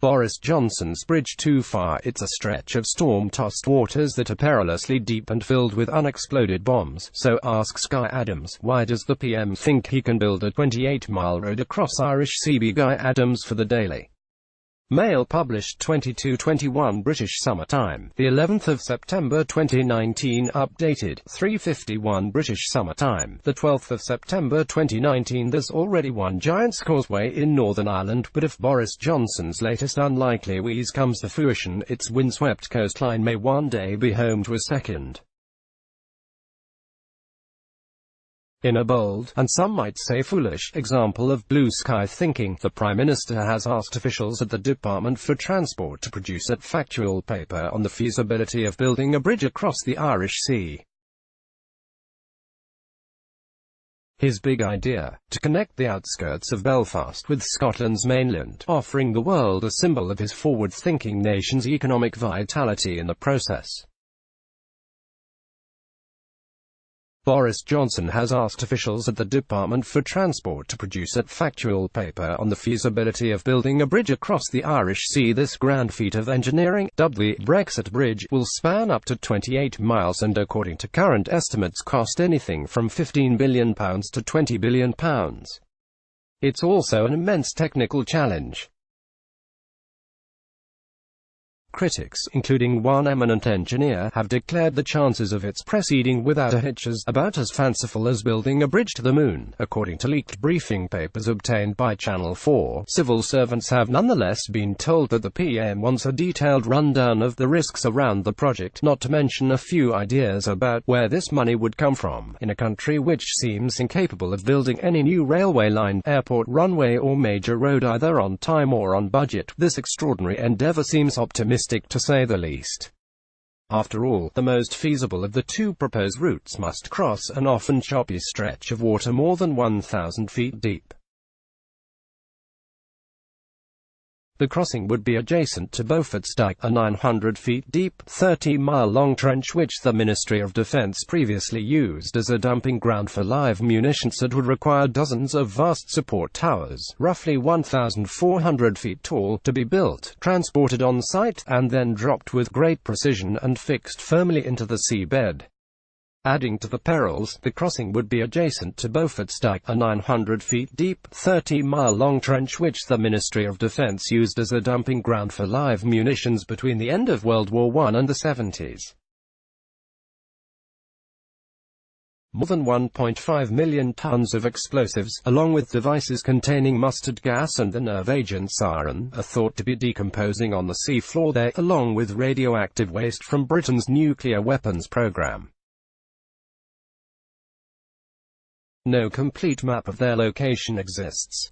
Boris Johnson's bridge too far. It's a stretch of storm-tossed waters that are perilously deep and filled with unexploded bombs. So asks Guy Adams, why does the PM think he can build a 28-mile road across Irish Sea? Guy Adams for the Daily Mail published 22/21 British Summer Time, the 11th of September 2019, updated 3:51 British Summer Time, the 12th of September 2019. There's already one Giant's Causeway in Northern Ireland, but if Boris Johnson's latest unlikely wheeze comes to fruition, its windswept coastline may one day be home to a second. In a bold, and some might say foolish, example of blue sky thinking, the Prime Minister has asked officials at the Department for Transport to produce a factual paper on the feasibility of building a bridge across the Irish Sea. His big idea, to connect the outskirts of Belfast with Scotland's mainland, offering the world a symbol of his forward-thinking nation's economic vitality in the process. Boris Johnson has asked officials at the Department for Transport to produce a factual paper on the feasibility of building a bridge across the Irish Sea. This grand feat of engineering, dubbed the Brexit Bridge, will span up to 28 miles and, according to current estimates, cost anything from £15 billion to £20 billion. It's also an immense technical challenge. Critics, including one eminent engineer, have declared the chances of its proceeding without a hitch as about as fanciful as building a bridge to the moon. According to leaked briefing papers obtained by Channel 4, civil servants have nonetheless been told that the PM wants a detailed rundown of the risks around the project, not to mention a few ideas about where this money would come from, in a country which seems incapable of building any new railway line, airport, runway or major road either on time or on budget. This extraordinary endeavour seems optimistic, to say the least. After all, the most feasible of the two proposed routes must cross an often choppy stretch of water more than 1,000 feet deep. The crossing would be adjacent to Beaufort's Dyke, a 900 feet deep, 30-mile-long trench which the Ministry of Defence previously used as a dumping ground for live munitions. It would require dozens of vast support towers, roughly 1,400 feet tall, to be built, transported on site, and then dropped with great precision and fixed firmly into the seabed. Adding to the perils, the crossing would be adjacent to Beaufort's Dyke, a 900 feet deep, 30-mile-long trench which the Ministry of Defence used as a dumping ground for live munitions between the end of World War I and the 70s. More than 1.5 million tons of explosives, along with devices containing mustard gas and the nerve agent sarin, are thought to be decomposing on the sea floor there, along with radioactive waste from Britain's nuclear weapons program. No complete map of their location exists.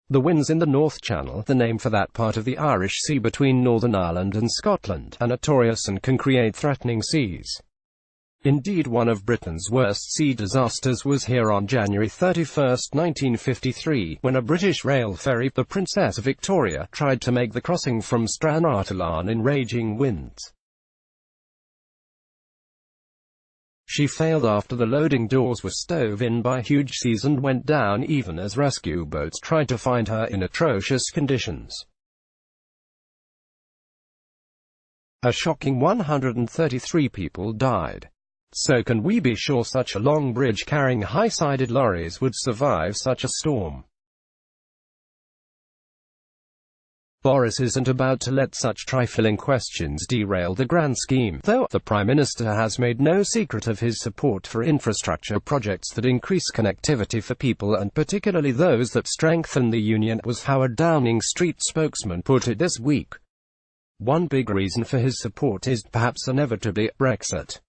The winds in the North Channel, the name for that part of the Irish Sea between Northern Ireland and Scotland, are notorious and can create threatening seas. Indeed, one of Britain's worst sea disasters was here on January 31, 1953, when a British rail ferry, the Princess Victoria, tried to make the crossing from Stranraer to Larne in raging winds. She failed after the loading doors were stove in by huge seas and went down even as rescue boats tried to find her in atrocious conditions. A shocking 133 people died. So can we be sure such a long bridge carrying high-sided lorries would survive such a storm? Boris isn't about to let such trifling questions derail the grand scheme, though. The Prime Minister has made no secret of his support for infrastructure projects that increase connectivity for people and particularly those that strengthen the union, was how a Downing Street spokesman put it this week. One big reason for his support is, perhaps inevitably, Brexit.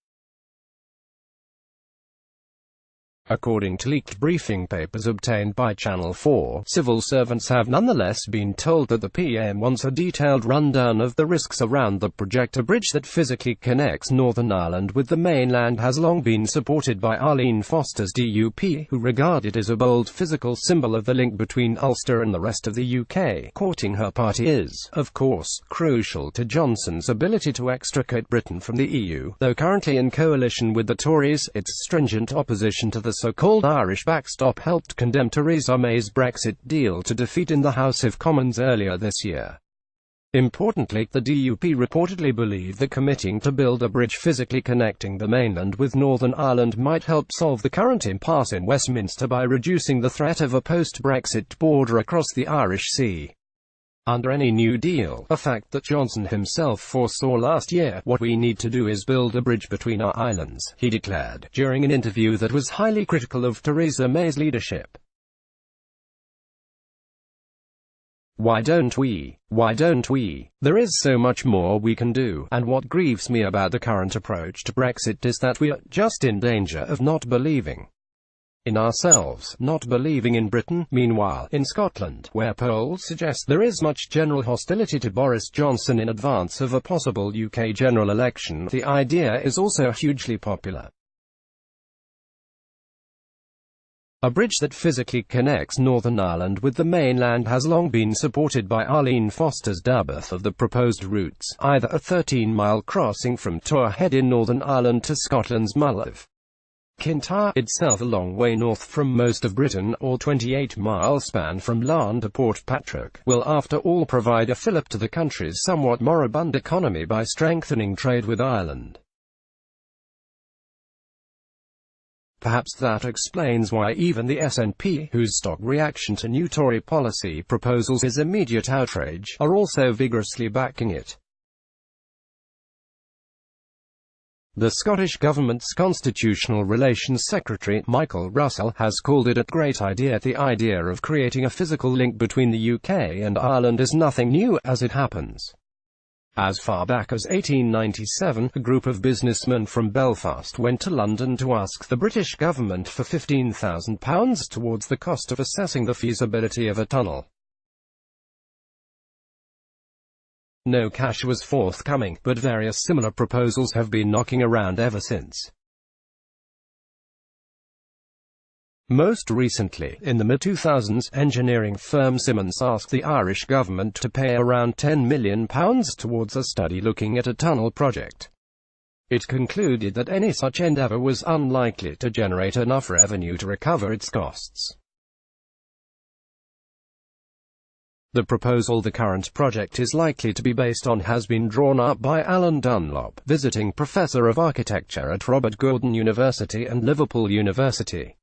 According to leaked briefing papers obtained by Channel 4, civil servants have nonetheless been told that the PM wants a detailed rundown of the risks around the project. A bridge that physically connects Northern Ireland with the mainland has long been supported by Arlene Foster's DUP, who regard it as a bold physical symbol of the link between Ulster and the rest of the UK. Courting her party is, of course, crucial to Johnson's ability to extricate Britain from the EU. Though currently in coalition with the Tories, its stringent opposition to the so-called Irish backstop helped condemn Theresa May's Brexit deal to defeat in the House of Commons earlier this year. Importantly, the DUP reportedly believe that committing to build a bridge physically connecting the mainland with Northern Ireland might help solve the current impasse in Westminster by reducing the threat of a post-Brexit border across the Irish Sea. Under any new deal, a fact that Johnson himself foresaw last year, what we need to do is build a bridge between our islands, he declared, during an interview that was highly critical of Theresa May's leadership. Why don't we? Why don't we? There is so much more we can do, and what grieves me about the current approach to Brexit is that we are just in danger of not believing in ourselves, not believing in Britain. Meanwhile, in Scotland, where polls suggest there is much general hostility to Boris Johnson in advance of a possible UK general election, the idea is also hugely popular. A bridge that physically connects Northern Ireland with the mainland has long been supported by Arlene Foster's Dabbath of the proposed routes, either a 13-mile crossing from Tower Head in Northern Ireland to Scotland's Mull of Kintyre, itself a long way north from most of Britain, or 28-mile span from Larne to Port Patrick, will after all provide a fillip to the country's somewhat moribund economy by strengthening trade with Ireland. Perhaps that explains why even the SNP, whose stock reaction to new Tory policy proposals is immediate outrage, are also vigorously backing it. The Scottish Government's Constitutional Relations Secretary, Michael Russell, has called it a great idea. The idea of creating a physical link between the UK and Ireland is nothing new, as it happens. As far back as 1897, a group of businessmen from Belfast went to London to ask the British government for £15,000 towards the cost of assessing the feasibility of a tunnel. No cash was forthcoming, but various similar proposals have been knocking around ever since. Most recently, in the mid-2000s, engineering firm Simmons asked the Irish government to pay around £10 million towards a study looking at a tunnel project. It concluded that any such endeavour was unlikely to generate enough revenue to recover its costs. The proposal the current project is likely to be based on has been drawn up by Alan Dunlop, visiting professor of architecture at Robert Gordon University and Liverpool University.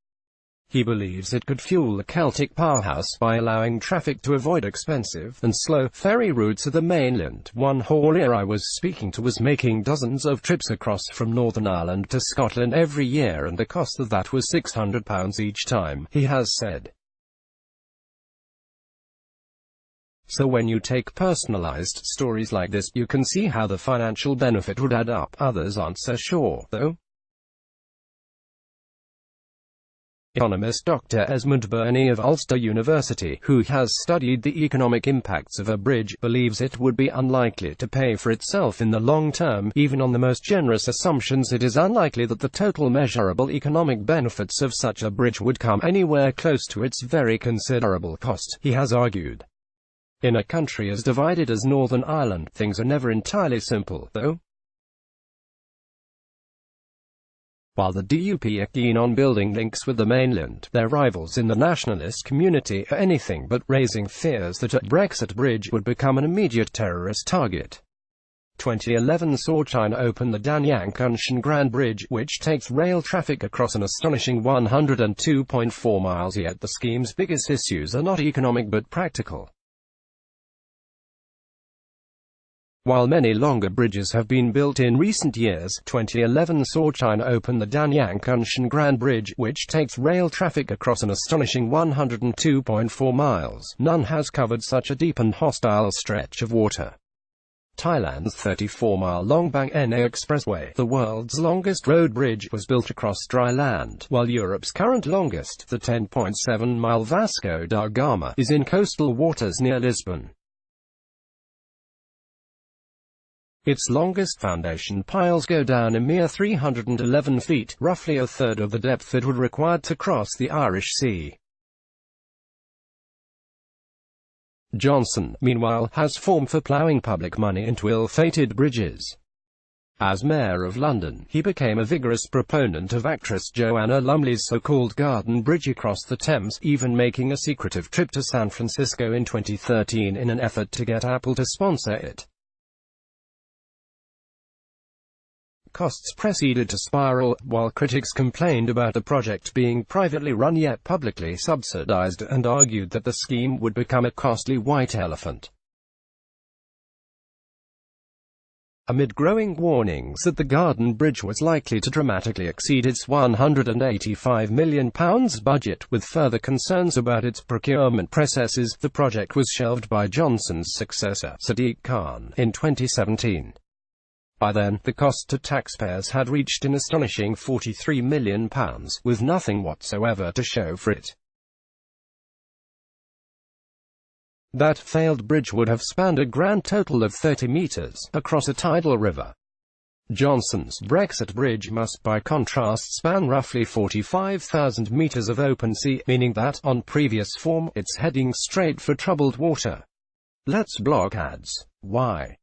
He believes it could fuel the Celtic powerhouse by allowing traffic to avoid expensive and slow ferry routes to the mainland. One haulier I was speaking to was making dozens of trips across from Northern Ireland to Scotland every year, and the cost of that was £600 each time, he has said. So when you take personalized stories like this, you can see how the financial benefit would add up. Others aren't so sure, though. Economist Dr. Esmond Burney of Ulster University, who has studied the economic impacts of a bridge, believes it would be unlikely to pay for itself in the long term. Even on the most generous assumptions, it is unlikely that the total measurable economic benefits of such a bridge would come anywhere close to its very considerable cost, he has argued. In a country as divided as Northern Ireland, things are never entirely simple, though. While the DUP are keen on building links with the mainland, their rivals in the nationalist community are anything but, raising fears that a Brexit bridge would become an immediate terrorist target. 2011 saw China open the Danyang-Kunshan Grand Bridge, which takes rail traffic across an astonishing 102.4 miles, yet the scheme's biggest issues are not economic but practical. While many longer bridges have been built in recent years, 2011 saw China open the Danyang-Kunshan Grand Bridge, which takes rail traffic across an astonishing 102.4 miles. None has covered such a deep and hostile stretch of water. Thailand's 34-mile-long Bang Na Expressway, the world's longest road bridge, was built across dry land, while Europe's current longest, the 10.7-mile Vasco da Gama, is in coastal waters near Lisbon. Its longest foundation piles go down a mere 311 feet, roughly a third of the depth it would require to cross the Irish Sea. Johnson, meanwhile, has form for ploughing public money into ill-fated bridges. As Mayor of London, he became a vigorous proponent of actress Joanna Lumley's so-called Garden Bridge across the Thames, even making a secretive trip to San Francisco in 2013 in an effort to get Apple to sponsor it. Costs proceeded to spiral, while critics complained about the project being privately run yet publicly subsidized, and argued that the scheme would become a costly white elephant. Amid growing warnings that the Garden Bridge was likely to dramatically exceed its £185 million budget, with further concerns about its procurement processes, the project was shelved by Johnson's successor, Sadiq Khan, in 2017. By then, the cost to taxpayers had reached an astonishing £43 million, with nothing whatsoever to show for it. That failed bridge would have spanned a grand total of 30 meters, across a tidal river. Johnson's Brexit bridge must by contrast span roughly 45,000 meters of open sea, meaning that, on previous form, it's heading straight for troubled water. Let's block ads. Why?